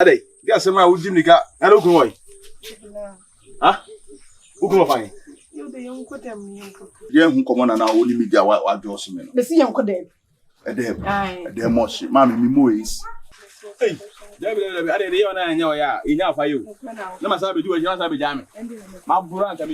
Ade, get some out Jimnica. I don't know. Ah, who come fine? You the young them. Yeah, who come on and now only media what Johnson. The sea uncle them. A damn, a damn much, mammy, me moise. Hey, I didn't know, yeah, enough for you. No, my son, do a young Sabby Jammy. My brother,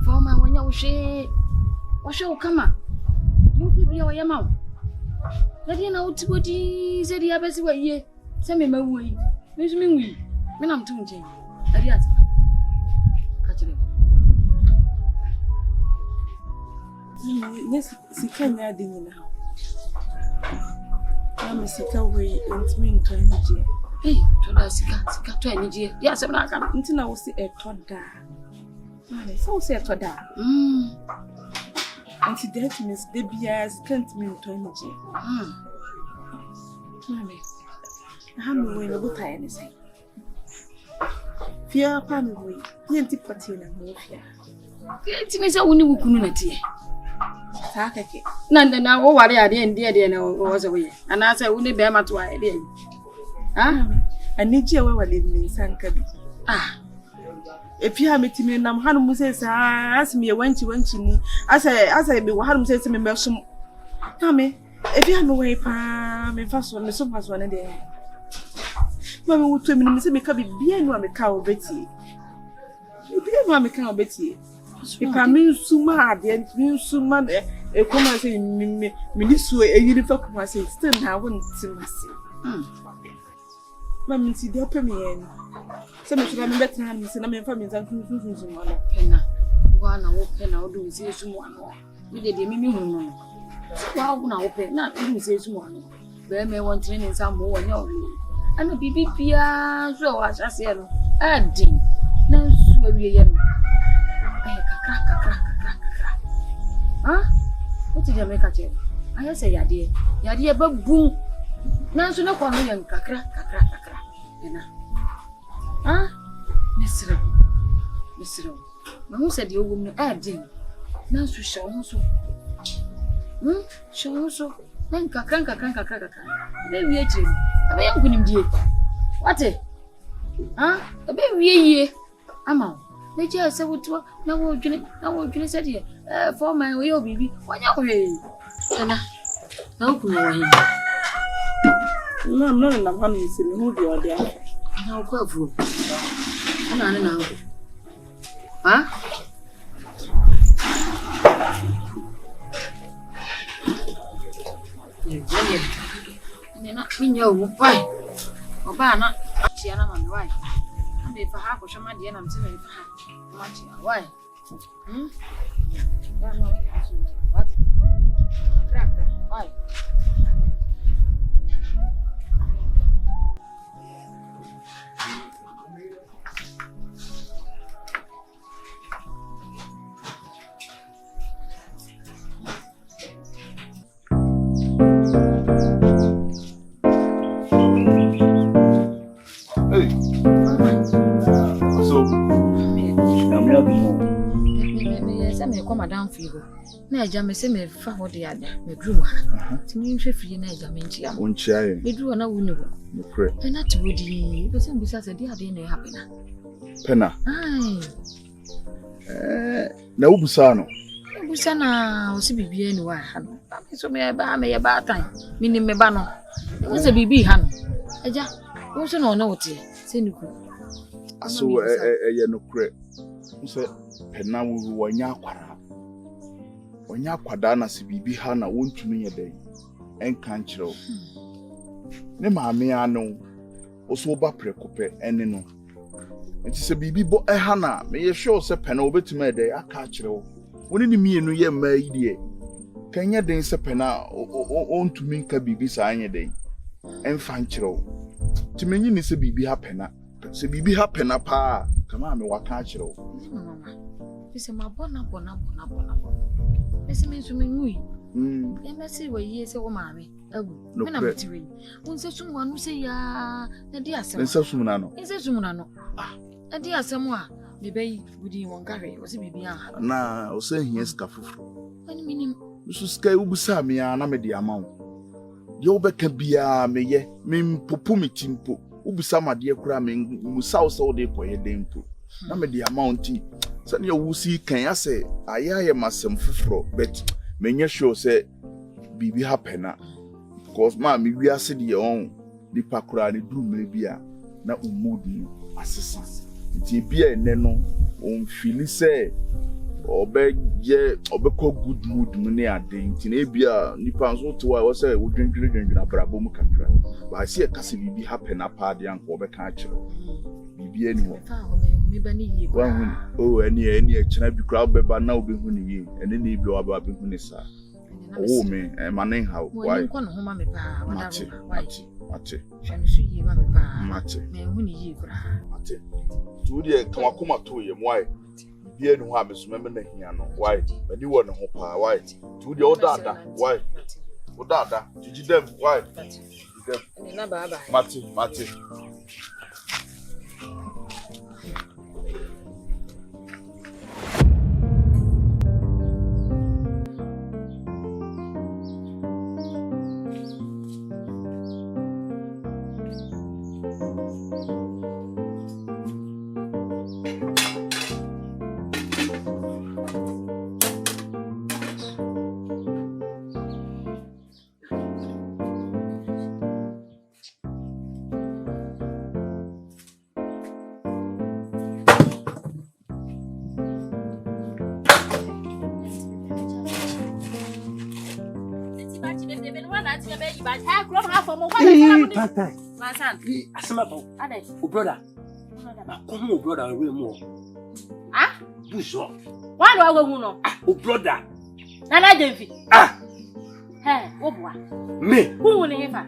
for my when you say, what shall come up? You be your mouth. Let you know what he said. The best way, ye. Send me my way. Miss me, when I'm too jay. Adias. Catch it. Yes, she can't add in now. I'm a sick away and mean to energy. Hey, to the Sika to energy. Yes, I'm not going until I was a toddler. So say to that. And she dead Miss Debbie's can't mean to energy. Mammy, I have no way about anything. Fear upon me, plenty patina, no fear. It is a winning community. Takake. None now, oh, what I didn't dear no was away. And I said, only bear my 2 idea. Ah, I need you where living in San Cabi. Ah. If you have met me, and I'm Hanum says, ask me when she as I be Hanum says to me, Belsham. Tommy, if you have a way, Pam, and fast one, the soup has one a day. Mamma would tell me, Mr. Mikabi, be a cow Betty. You be a cow Betty. If I mean so mad, then you so mad, a common saying, Minister, a uniform, I say, still, I wouldn't see myself. Mammy, see the open me in. Some of them better than Miss and families and conclusions in one penna. One open, I'll do say someone. We did the minimum. Wow, now open, not even say someone. There may want training some more. And a BBPA, so as I said, adding. Now, so we are. Crack. Huh? What did you make a jail? I say yade ba boom. Nanso na kwa no yan kakra. Ena. Ah? Mesre. Na hu se de ogum no adin. Nanso hye wo so. Hye wo so. Na kakra. Na wie chiri. Aba yan kunim die. Wate? Ah? Aba wie yie. Ama. Na je se woto na wo dwene se de for my we obibi. Onya hwe. Ena. Na ku no wo No, na hanu isi me hu bi ode a. Na ko afu. Ana na. Ha? Nena minyo wo pai. Oba na chia na mami wai. Ambe fa ha ko shama de na mtime fa ha. Ma chia wai. Ya no. What? Crack. Wai. Madam Figo. Na eja me se me fa ho de ada. Me drum ha. Ti mi nhwe fie na eja me ntia. Onchia ye. Me drum na wuni ho. No kre. E na ti wodi. Be se mbisa se de ade na happen na. Pena. Ai. Na ubusa no. Ubusa na o se bibia ni wa ha no. Me so me ba tan. Me ni me ba no. E se bibi ha no. Eja. Wo so na ona wote. Se ni ku. Aso ye no kre. Wo se pena wo wanya akwara. Onya kwada na se bibi ha na wontumi ye den enka nkyerɛw ne maame ano oso ba prekope ene no nti se bibi bo ha na me ye hwe se pena obetumi ye den aka kyerɛw woni ni mienu ye ma yi de kanya den se pena ontumi nka bibi sa anye den emfa nkyerɛw ti menyi ni se bibi ha pena se bibi ha pena pa kama me waka kyerɛw Ese mabona bona. Ese mensume ngui. Ya mesi we ye se wo maame. Agu. Me na metiwe. Unse sumu anu se ya na di asem. Nse sumu na no. Nse sumu na no. Ah. Na di asem a me bayi wudi won kahwe. O se bibi a. Na o se hie ska fufuru. Ani minim. Nsu ska ubusa me ya na me di ama wo. Ye obeka bia me ye. Me mpopu me timpo. Ubusa made kura me musa wo se wo de koye dempo. Na me di ama nti. Sani ya wusi kan ya se ayaye masem fufuro but menye show se bibi hapena because ma me wi ase de on di pakura ni drum le bia na umud ni asesa nti bia ene no on feel se obeko good mood mu ne ade nti na bia nipa nso to wa se wodwendwendwendwena brabo mu kakra ba se kase bibi hapena pa de anko obeka a kire bibi eni ho me bani yi kwa hu o eni echina bi kra beba na obehu ni yi eni na bi wa ba behu ni sa o me manen ha why ko no homa me pa mate hwanu su yi ma me pa mate me hu ni yi kra mate tu de kan akoma to ye why bi eni ho ameso me na hia no why bani wo ne ho pa why tu de odada why odada jiji dem why dem na baba mate brother. Come on, brother, we more. Ah? Buzo. Why do I go no? Oh, brother. Nana Gyamfi. Ah. Hey, what boy? Me. Who will never?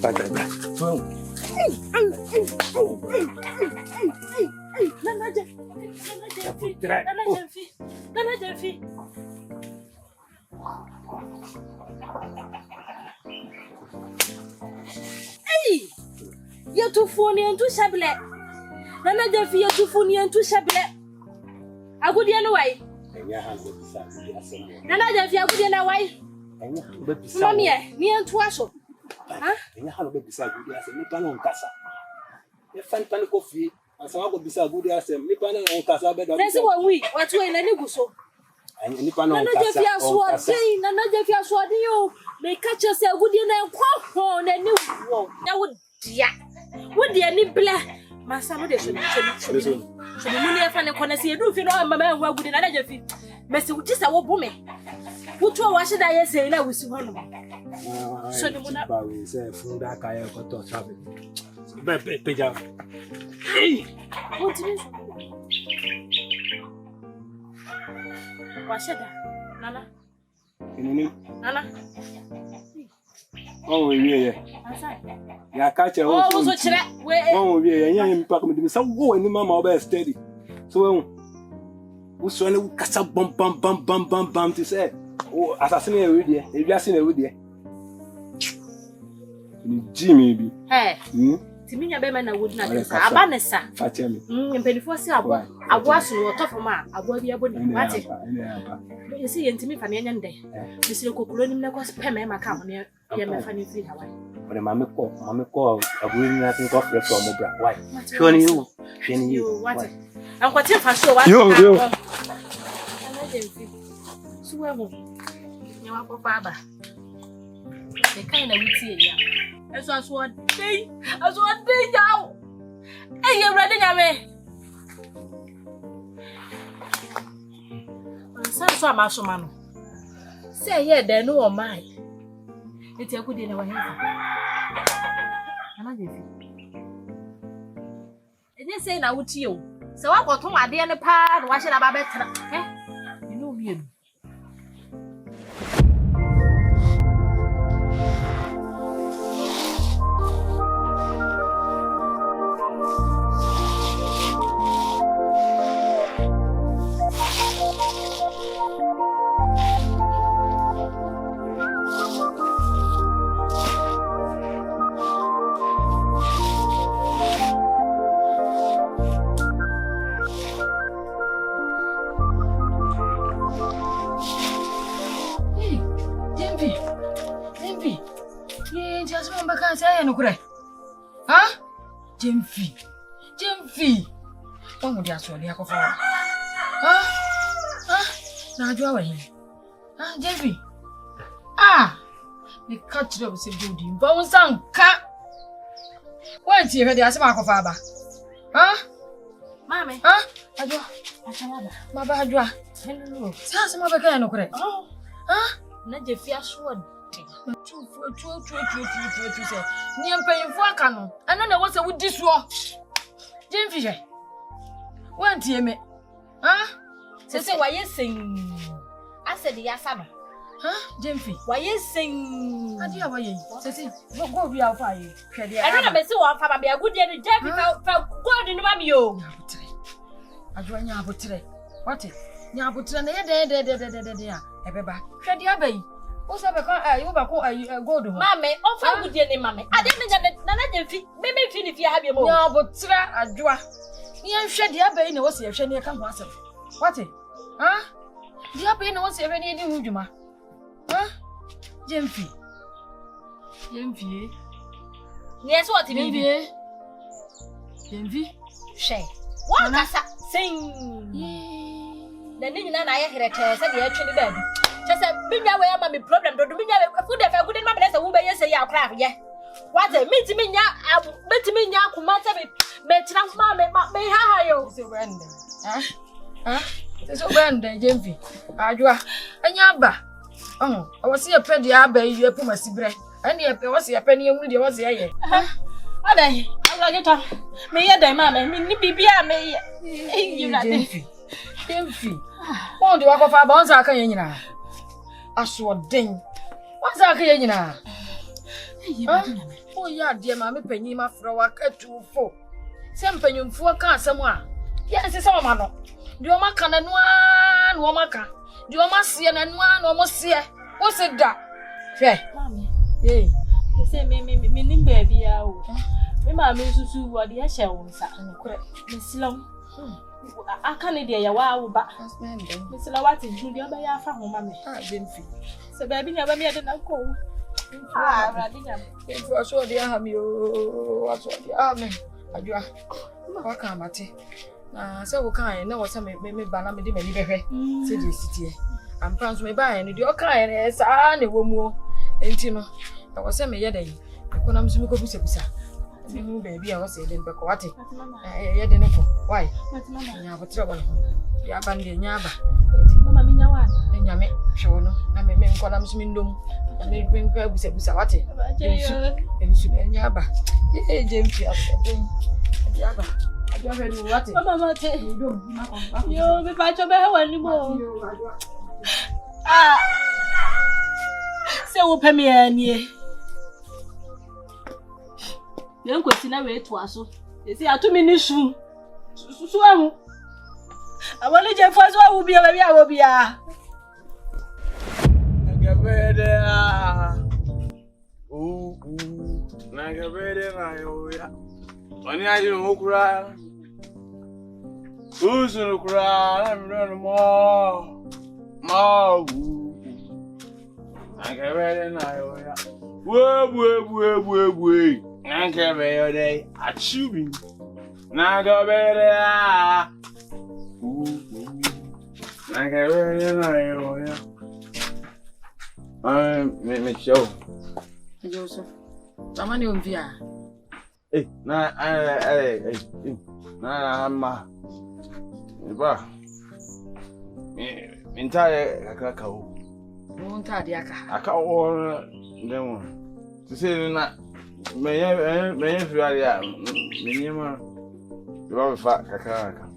You too funny and too shabby. Nana Gyamfi, you too funny and too shabby. I would get away. Nana Gyamfi, I would get away. Mammy, me and Twasso. Huh? And you have a bit beside you as a Nippon on Casa. You find panic coffee, and some other beside good as a Nippon on Casa. That's 1 week. What's when I go so? And Nippon on Casa. Nana Gyamfi, swat you. They catch us a wood in a quack on a new wall. That would, yeah. Would the any black? My son, they should be money from the corner. See, you feel no mamma who would another Gyamfi. Messi, which is our woman. What should I say? I was one. So the one I say, from that I got to travel. Hey, what is it? What's that, Nana? Nana? Oh, yeah. Yeah, catch a oh, yeah, and pack me some go in the mamma steady. So, who's one who cast up bum to say, oh, assassinate with you, if you are seen it with you. Jimmy, hey, to me, a man, I would not have a banner, Fatima. And before I was on top of my, I will be able to you see, and to me, Fanny Day. Monsieur Cocolum was Pemma, my company, my funny free Hawaii. But a mamma call, a green nothing off from Mobra. Why? Showing you what? And what if I show what you swear, you are Papa. The kind of see as I swore day now. Hey, you're ready, Yame. So I'm also man. Say, yeah, there no my. It's a good dinner. I'm not it didn't say now to you. So I got to my dear part. Why should I be better? Eh? You know me. Huh? Gyamfi. One would ask for the alcohol. Now you are here. Gyamfi. The catch up with a building. Bones and cat. When's you ready as a mark of father? Mammy, I do. My bad, you are. Hello. Sans my bacano. Not the fierce one. True. Near paying for a cannon. I don't know what's with this war. Gyamfi. One tear me. Say, why you sing? I said, yes, summer. Gyamfi, why you sing? I dear, why you say, go be out for you. I don't know, so I'll be a good day. Gyamfi felt good in Mamio. I join your buttery. What is your buttery? There. Everybody, shut your bay. What's up? You go to Mammy. Oh, for good day, Mammy. I didn't know Gyamfi. Maybe if you have your more. No, but I do. You shed your bay, no, what's your shiny come once. What it? The up in what's ever near the Ujuma? Gyamfi. Yes, what it may Gyamfi. Shay. What? Sing. The Nina and I had a test at the actually bed. Just a big away, mammy problem. Don't be a food if I couldn't mammy as a woman, yes, I craft, yeah. What a meet me now, bet me now, come out of it. Bet now, mammy, may hire you. So Brandon, Gyamfi. Adwa, and Yaba. Oh, I was here, Penny Abbey, you put my cigarette. And you was here, Penny, and you was here. What I like it up. May I die, mamma, me be a may you not Gyamfi. Won't you walk off our bones? I can't. I saw ding. What's our canina? Oh, yeah, dear mammy, penny, my flower, cut 2-4. Some penny for car somewhere. Yes, it's all man. Do you make an one womaka? Do you must see an one almost see? What's it that? Fair, mammy. Eh, you say, me, baby, Mamma, Miss what the shell was and Miss Long. I can't dear your wow, but Miss Lawati, Julia, by our family, mammy. Gyamfi. So, baby, never made an uncle. If I saw the army, what's what the army? What can I say? So, kind, no, some may be banana, maybe, said the city. And pounds may buy and your kind as I woman. And you know, I was a day. When I'm so good, baby, I was saying, but what? I didn't know why. I have a trouble. You abandon Yaba. Mamma, me now, and Yame, Shono, I may make columns mindum, and may bring crabs at Busawati. And she and Yaba. Yea, Gyamfi, Yaba. I don't know what Mamma tell you. You'll be back to her anymore. Ah, so open me any. You go see na way to aso. You see, I 2 minutes soon. So I want to just first one will be a baby. I will be a. Ooh, Nagabede, Nayoya. Only I didn't cry. Who's in the cry? I'm running more. Nagabede, Nayoya. Whoa. Nagabede, a chewing. Nagabede, Nagabede, Nayoya. Me show. Joseph. Tamani umvia. Ma. Ba. Me ntare akaka o. Mo ntade aka. Aka o ndemo. To say na me fiari a me nyema. Ba fa kaka.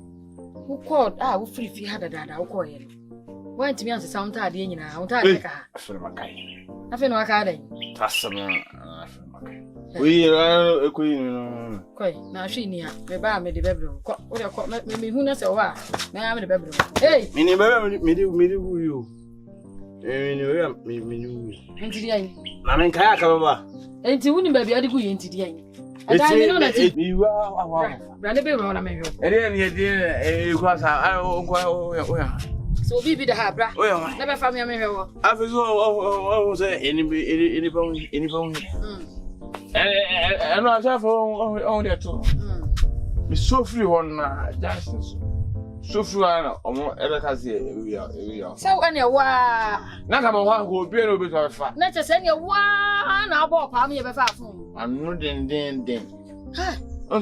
Who called? Who free fi hada dada who call ye. Went to me and say some ntade nyina, ntade aka. Afere makai. Afi no aka dan. Tasama afere makai. We no. Koi, na hwe ni ha. Me ba me de bebro. Ko, wo de ko me hu na se wa. Na me de bebro. Hey, Me ni baba me de hu yo. Me ni. enti di ayi. Na men kai aka baba. Enti wuni ba bia de ku ye enti di ayi. Ada mi no na ti. Mi wa. Bra de be ro na me hwe. Ere ni de kwa sa oya. So bibi de ha bra. Oya. Na be fa me hwe wo. Afiso o say any phone. And I have on there too. Me so free one Jackson. So free on ever can see we are. So any wa na come one go be no be to fa. na che se any wa na abo pa me be fa fun. I'm no den. Ha. So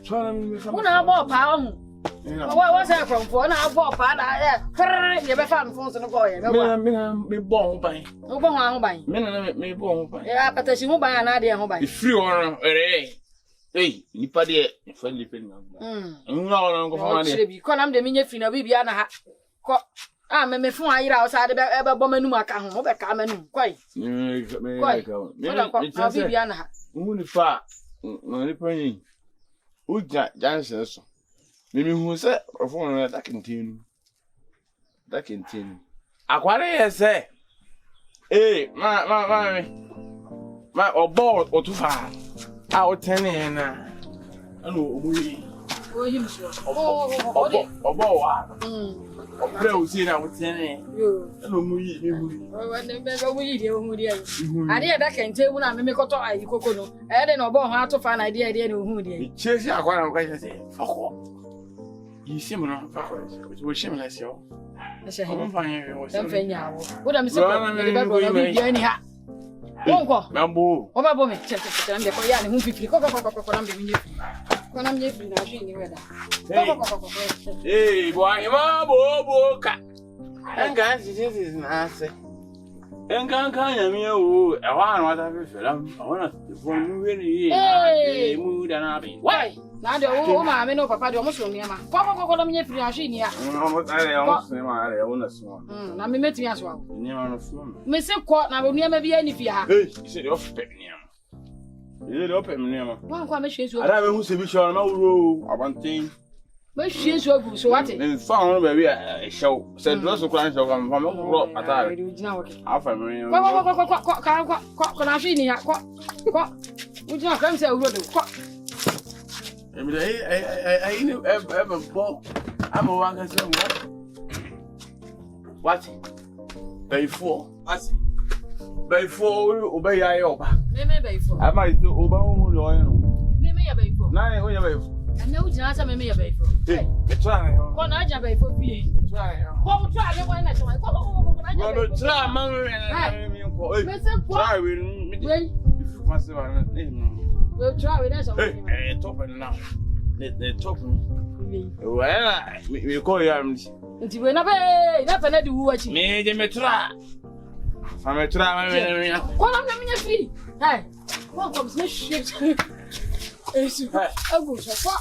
so me fa. Una abo pa hu. What say from for na abo pa na ye be fa fun so no go ye. Me bon ban. O bon ho ban. Me bon ban. Ya patashi hu ban na de ho ban. The free one hey, nipa de fa lipe na. No go fa de. Bi ko nam de menye free na bibia na ha. Ko me fun ayira o sa de be bo manum aka ho be ka manum. Koi. Me bibia na ha. Mu ni fa no ni panyin. Uja Johnson so. Me hu se ofo no da kentinu. Akware ye se. Ma obo otufa. A o tene na. Anu omuyi. Him so. Obo wa. Obre o si na o tene. Yo. Anu omuyi mi hu. O ne be go yi de hu de. Ade da kentemu na me koto ayi koko no. E de na obo ho atofa na de na hu de. Chesi akwara no ka se. Fako. You see me no fako. We shameless yo. I'm fine. I'm fine now. What am I saying? The Bible will be any ha. Wonko. Mambo. Oba bo me. Check. Am de ko ya ne hu fifiri. Ko nam de me. Ko nam de fifiri na hwe ni weda. Ko. Boy, ma bo ka. Enga this na ase. Enga kan ya mi o. E wa na wata fifiri. I wanna phone we ni. Mu da na bi. Why? Na de o ma me no papa de o mo so niam. Ko nam nye fifiri na hwe ni ya. No, I so ma are wona so. Na me metimi aso awo. Niam no so. Me se ko na niam bi ani fi ha. Hey, you say you fit niam. You don't pay me. One come she so. I don't know who's a bishop. No, I want thing. But she so good. So what? In found baby a show. Said no so crying so come from rock at all. I family. Can I see ni ha? We just come say we do. I knew ever bought. I'm a one can say what? Before. Before obey I over. Before. I might do over on Before. Nine when you're I know you answer me before. Hey, try. One I jump before me. Try. Come try the one that's my Try, mamma, try with me. We'll try with us. Hey, top and now. They talk me. Well, we call you. It's when I never do what you made him try. I'm a try. What I'm not free. Hey, what comes next shift? I go so far.